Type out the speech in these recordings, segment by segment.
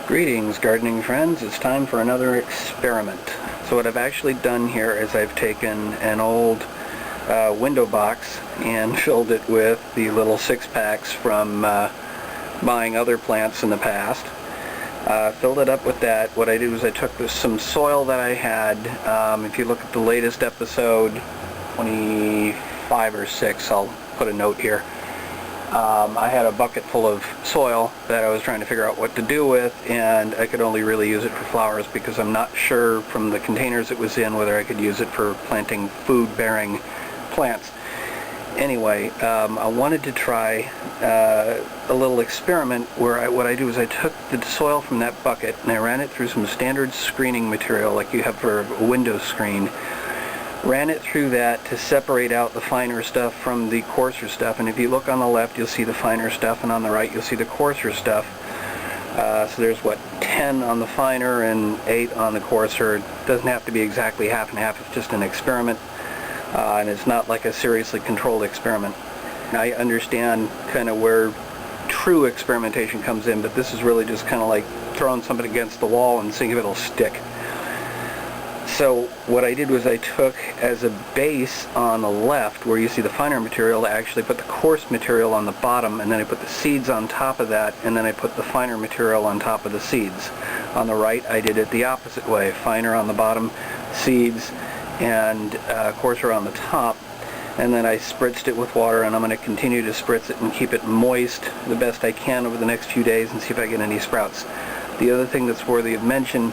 Greetings, gardening friends. It's time for another experiment. So what I've actually done here is I've taken an old window box and filled it with the little 6-packs from buying other plants in the past. Filled it up with that. What I did was I took some soil that I had. If you look at the latest episode, 25 or 6, I'll put a note here. I had a bucket full of soil that I was trying to figure out what to do with, and I could only really use it for flowers because I'm not sure from the containers it was in whether I could use it for planting food-bearing plants. Anyway, I wanted to try a little experiment where what I do is I took the soil from that bucket and I ran it through some standard screening material like you have for a window screen. Ran it through that to separate out the finer stuff from the coarser stuff, and if you look on the left you'll see the finer stuff and on the right you'll see the coarser stuff. So there's 10 on the finer and 8 on the coarser. It doesn't have to be exactly half and half, it's just an experiment, and it's not like a seriously controlled experiment. I understand kind of where true experimentation comes in, but this is really just kind of like throwing something against the wall and seeing if it'll stick. So what I did was I took as a base on the left where you see the finer material, I actually put the coarse material on the bottom, and then I put the seeds on top of that, and then I put the finer material on top of the seeds. On the right I did it the opposite way, finer on the bottom, seeds, and coarser on the top, and then I spritzed it with water, and I'm going to continue to spritz it and keep it moist the best I can over the next few days and see if I get any sprouts. The other thing that's worthy of mention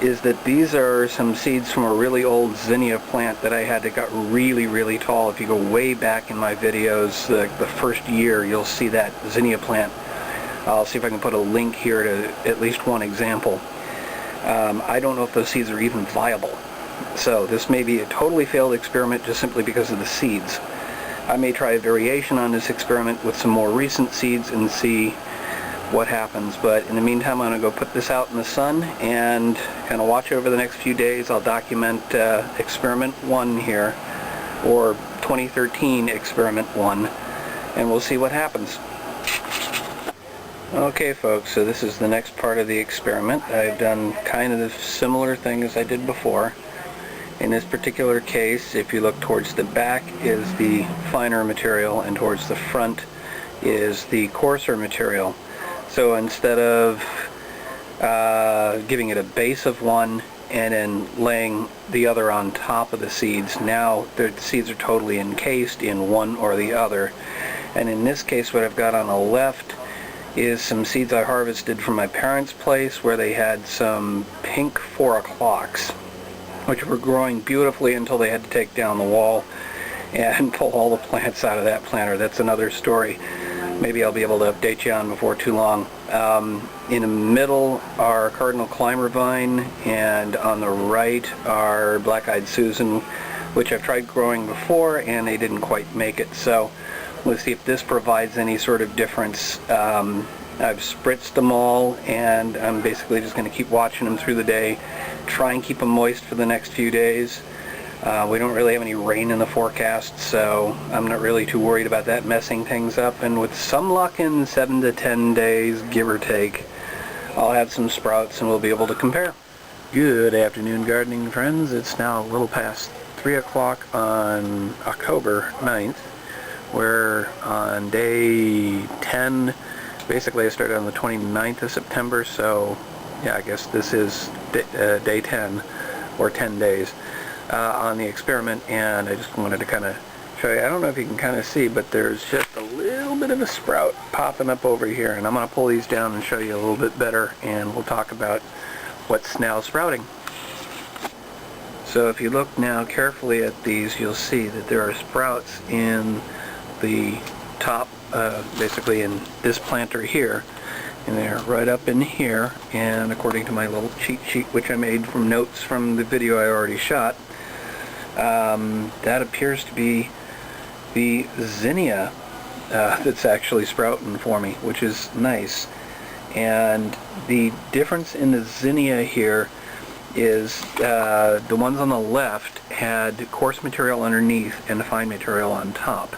is that these are some seeds from a really old zinnia plant that I had that got really tall. If you go way back in my videos, the first year, you'll see that zinnia plant. I'll see if I can put a link here to at least one example. I don't know if those seeds are even viable. So this may be a totally failed experiment just simply because of the seeds. I may try a variation on this experiment with some more recent seeds and see what happens, but in the meantime I'm going to go put this out in the sun and kind of watch over the next few days. I'll document experiment 1 here, or 2013 experiment 1, and we'll see what happens. Okay folks, so this is the next part of the experiment. I've done kind of the similar thing as I did before. In this particular case, if you look towards the back is the finer material and towards the front is the coarser material. So instead of giving it a base of one and then laying the other on top of the seeds, now the seeds are totally encased in one or the other. And in this case what I've got on the left is some seeds I harvested from my parents' place where they had some pink 4 o'clocks, which were growing beautifully until they had to take down the wall and pull all the plants out of that planter. That's another story. Maybe I'll be able to update you on before too long. In the middle are Cardinal Climber Vine, and on the right are Black-Eyed Susan, which I've tried growing before and they didn't quite make it. So let's see if this provides any sort of difference. I've spritzed them all, and I'm basically just going to keep watching them through the day, try and keep them moist for the next few days. We don't really have any rain in the forecast, so I'm not really too worried about that messing things up, and with some luck in 7 to 10 days, give or take, I'll have some sprouts and we'll be able to compare. Good afternoon, gardening friends. It's now a little past 3 o'clock on October 9th. We're on day 10. Basically I started on the 29th of September, so yeah, I guess this is day 10, or 10 days. On the experiment, and I just wanted to kind of show you. I don't know if you can kind of see, but there's just a little bit of a sprout popping up over here, and I'm going to pull these down and show you a little bit better, and we'll talk about what's now sprouting. So if you look now carefully at these, you'll see that there are sprouts in the top, basically in this planter here, and they're right up in here, and according to my little cheat sheet which I made from notes from the video I already shot, that appears to be the zinnia that's actually sprouting for me, which is nice. And the difference in the zinnia here is the ones on the left had coarse material underneath and the fine material on top.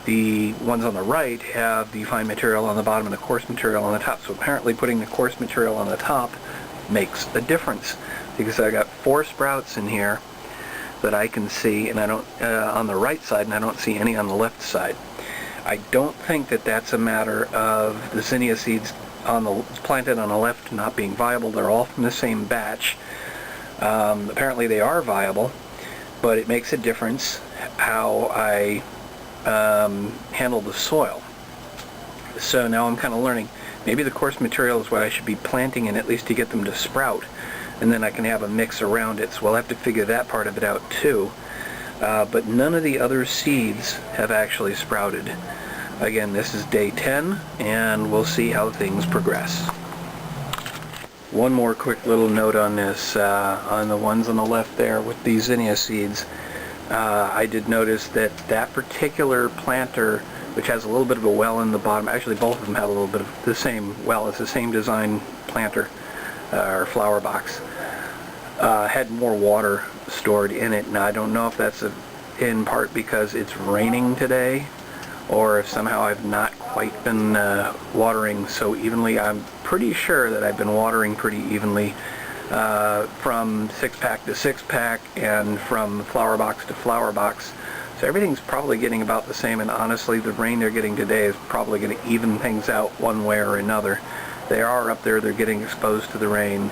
The ones on the right have the fine material on the bottom and the coarse material on the top. So apparently putting the coarse material on the top makes a difference, because I got 4 sprouts in here that I can see, and I don't on the right side, and I don't see any on the left side. I don't think that that's a matter of the zinnia seeds planted on the left not being viable. They're all from the same batch. Apparently they are viable, but it makes a difference how I handle the soil. So now I'm kind of learning. Maybe the coarse material is what I should be planting in, at least to get them to sprout, and then I can have a mix around it. So we'll have to figure that part of it out too. But none of the other seeds have actually sprouted. Again, this is day 10, and we'll see how things progress. One more quick little note on this, on the ones on the left there with the zinnia seeds. I did notice that that particular planter, which has a little bit of a well in the bottom, actually both of them have a little bit of the same well, it's the same design planter or flower box, had more water stored in it. Now I don't know if that's in part because it's raining today, or if somehow I've not quite been watering so evenly. I'm pretty sure that I've been watering pretty evenly from 6-pack to 6-pack and from flower box to flower box. So everything's probably getting about the same, and honestly the rain they're getting today is probably going to even things out one way or another. They are up there, they're getting exposed to the rain.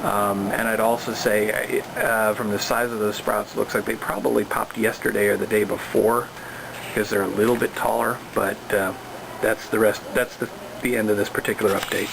And I'd also say from the size of those sprouts, it looks like they probably popped yesterday or the day before, because they're a little bit taller, but that's the rest. That's the end of this particular update.